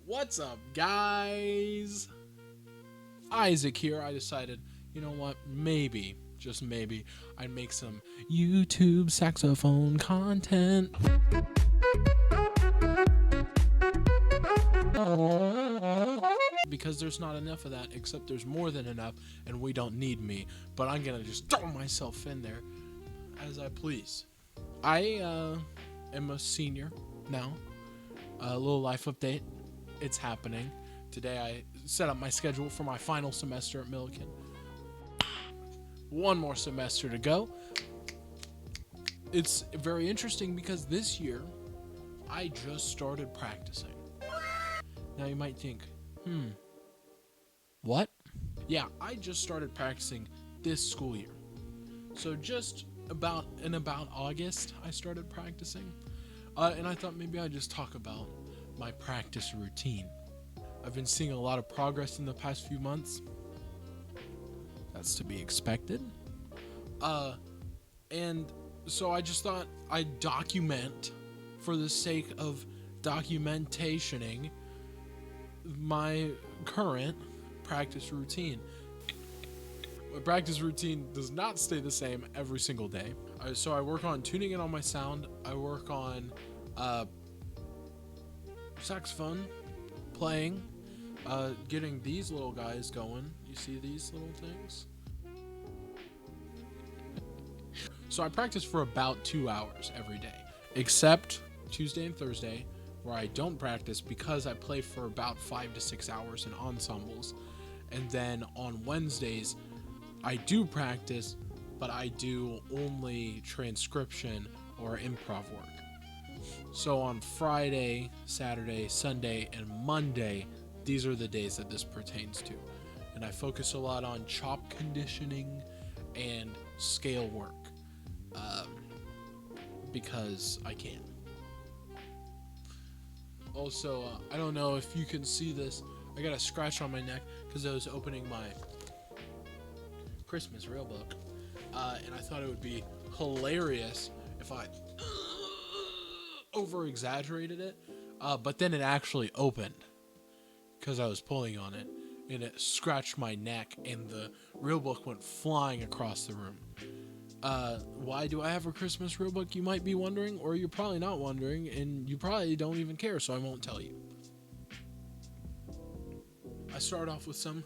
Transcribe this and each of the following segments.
What's up, guys? Isaac here. I decided, you know what? Maybe, just maybe, I'd make some YouTube saxophone content. Because there's not enough of that, except there's more than enough, and we don't need me. But I'm gonna just throw myself in there as I please. I am a senior now. A little life update. It's happening. Today I set up my schedule for my final semester at Millikan. One more semester to go. It's very interesting because this year I just started practicing. Now you might think, what? Yeah, I just started practicing this school year. So just about August I started practicing. And I thought maybe I'd just talk about my practice routine. I've been seeing a lot of progress in the past few months. That's to be expected. And so I just thought I'd document, for the sake of documentationing, my current practice routine. My practice routine does not stay the same every single day. So I work on tuning in on my sound. I work on saxophone playing, getting these little guys going. You see these little things? So I practice for about 2 hours every day, except Tuesday and Thursday, where I don't practice because I play for about 5 to 6 hours in ensembles. And then on Wednesdays, I do practice, but I do only transcription or improv work. So on Friday, Saturday, Sunday, and Monday, these are the days that this pertains to. And I focus a lot on chop conditioning and scale work, because I can. Also, I don't know if you can see this. I got a scratch on my neck because I was opening my Christmas real book. And I thought it would be hilarious if I over-exaggerated it. But then it actually opened because I was pulling on it. And it scratched my neck and the real book went flying across the room. Why do I have a Christmas real book, you might be wondering, or you're probably not wondering, and you probably don't even care, so I won't tell you. I start off with some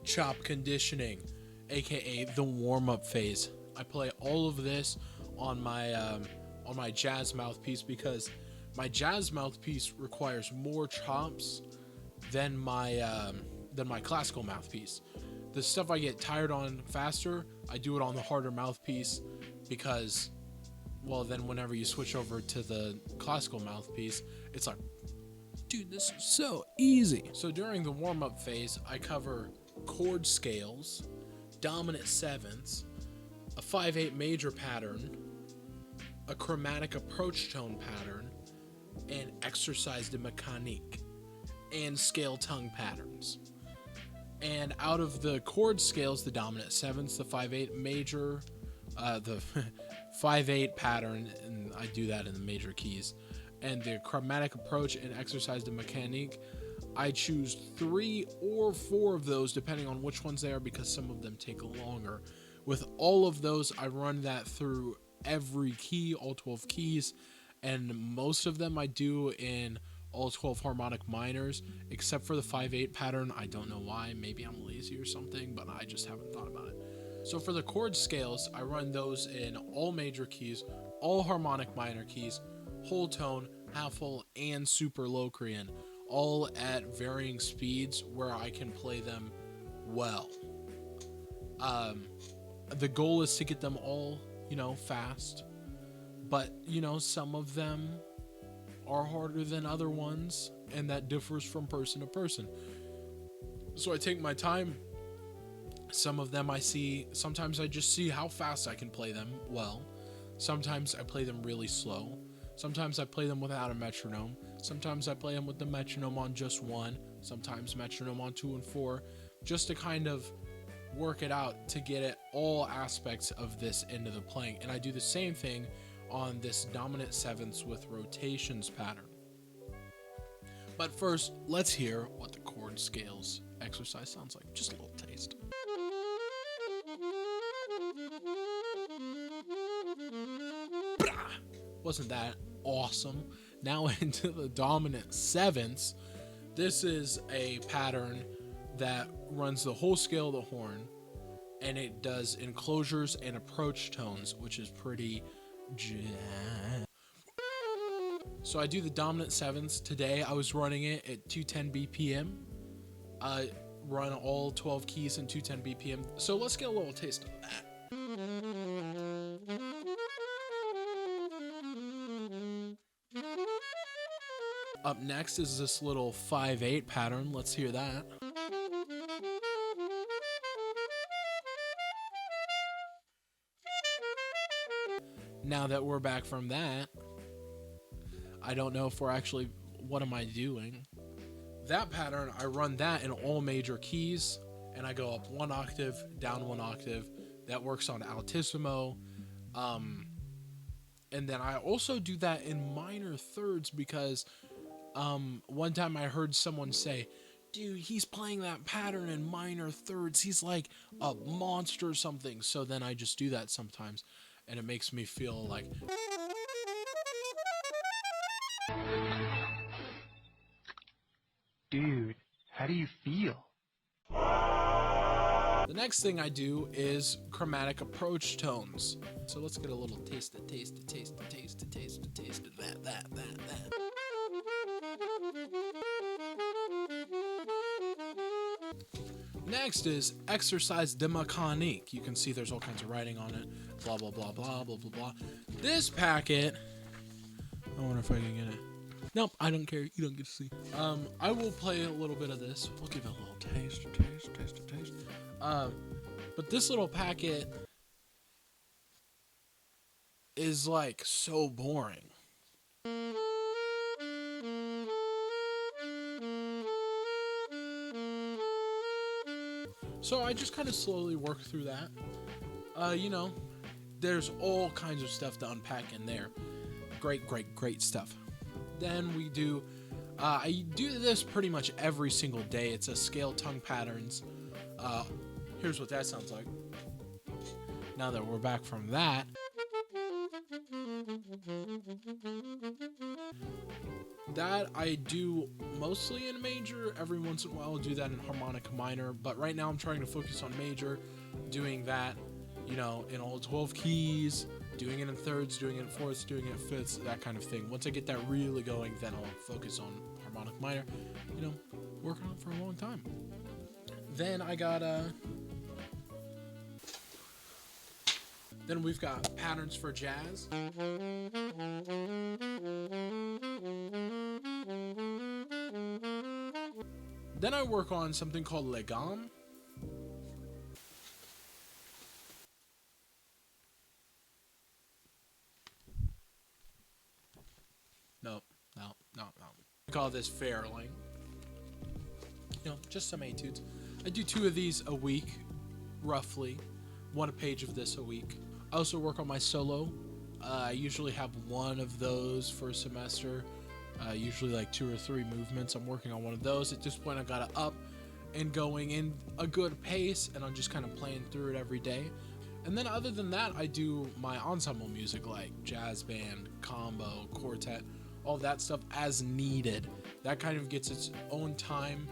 chop conditioning, aka the warm-up phase. I play all of this on my jazz mouthpiece because my jazz mouthpiece requires more chops than my classical mouthpiece. The stuff I get tired on faster, I do it on the harder mouthpiece because, well, then whenever you switch over to the classical mouthpiece, it's like, dude, this is so easy. So during the warm-up phase, I cover chord scales, dominant sevenths, a 5/8 major pattern, a chromatic approach tone pattern, and exercise de mécanique, and scale tongue patterns. And out of the chord scales, the dominant sevenths, the 5/8 major, the 5/8 pattern, and I do that in the major keys, and the chromatic approach and exercise de mécanique, I choose 3 or 4 of those depending on which ones they are because some of them take longer. With all of those, I run that through every key, all 12 keys, and most of them I do in all 12 harmonic minors, except for the 5/8 pattern. I don't know why. Maybe I'm lazy or something, but I just haven't thought about it. So for the chord scales, I run those in all major keys, all harmonic minor keys, whole tone, half whole, and super locrian, all at varying speeds where I can play them well. The goal is to get them all, fast, but, some of them are harder than other ones, and that differs from person to person. So I take my time. Some of them sometimes I just see how fast I can play them well. Sometimes I play them really slow. Sometimes I play them without a metronome. Sometimes I play them with the metronome on just 1. Sometimes metronome on 2 and 4, just to kind of work it out to get it all aspects of this into the playing. And I do the same thing on this dominant sevenths with rotations pattern. But first, let's hear what the chord scales exercise sounds like. Just a little taste. Wasn't that awesome? Now into the dominant sevenths. This is a pattern that runs the whole scale of the horn, and it does enclosures and approach tones, which is pretty jazz. So I do the dominant sevenths. Today I was running it at 210 BPM. I run all 12 keys in 210 BPM. So let's get a little taste of that. Up next is this little 5/8 pattern. Let's hear that. Now that we're back from that, I don't know if we're actually, what am I doing? That pattern, I run that in all major keys, and I go up 1 octave, down 1 octave. That works on altissimo. And then I also do that in minor thirds because one time I heard someone say, dude, he's playing that pattern in minor thirds. He's like a monster or something. So then I just do that sometimes, and it makes me feel like... Dude, how do you feel? The next thing I do is chromatic approach tones. So let's get a little taste of that. Next is exercise de mécanique. You can see there's all kinds of writing on it. Blah, blah, blah, blah, blah, blah, blah. This packet, I wonder if I can get it. Nope, I don't care. You don't get to see. I will play a little bit of this. We'll give it a little taste. But this little packet is like so boring. So I just kind of slowly work through that. You know, there's all kinds of stuff to unpack in there. Great stuff. Then we do, I do this pretty much every single day. It's a scale tongue patterns. Here's what that sounds like. Now that we're back from that. That I do mostly in major. Every once in a while I'll do that in harmonica minor, but right now I'm trying to focus on major, doing that, you know, in all 12 keys, doing it in thirds, doing it in fourths, doing it in fifths, that kind of thing. Once I get that really going, then I'll focus on harmonic minor, you know, working on it for a long time. Then I got then we've got patterns for jazz. Then I work on something called les gammes. No. I call this failing. You know, just some etudes. I do 2 of these a week, roughly. 1 page of this a week. I also work on my solo. I usually have 1 of those for a semester. Usually like 2 or 3 movements. I'm working on 1 of those. At this point, I got to up and going in a good pace, and I'm just kind of playing through it every day. And then other than that, I do my ensemble music like jazz band, combo, quartet, all that stuff as needed. That kind of gets its own time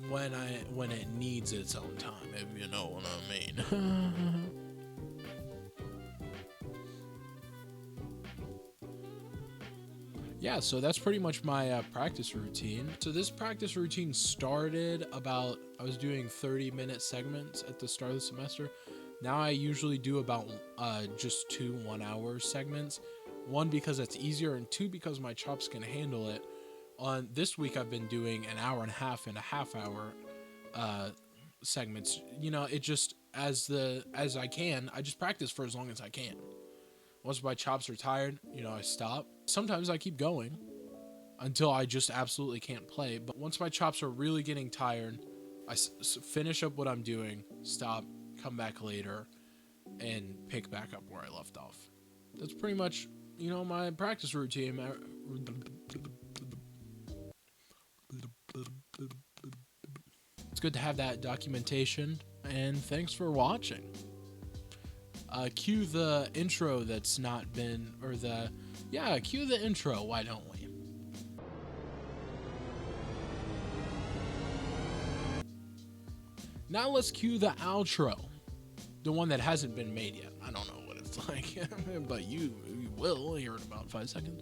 when it needs its own time, if you know what I mean. Yeah, so that's pretty much my practice routine. So this practice routine started about, I was doing 30-minute segments at the start of the semester. Now I usually do about just 2 1-hour segments. 1, because it's easier, and 2, because my chops can handle it. On this week, I've been doing an hour and a half and a half-hour segments. You know, it just, as I can, I just practice for as long as I can. Once my chops are tired, you know, I stop. Sometimes I keep going until I just absolutely can't play. But once my chops are really getting tired, I finish up what I'm doing, stop, come back later, and pick back up where I left off. That's pretty much, you know, my practice routine It's good to have that documentation, and thanks for watching. Cue the intro that's not been, or the, yeah, cue the intro, why don't we? Now let's cue the outro, the one that hasn't been made yet. I don't know what it's like, but you will hear in about 5 seconds.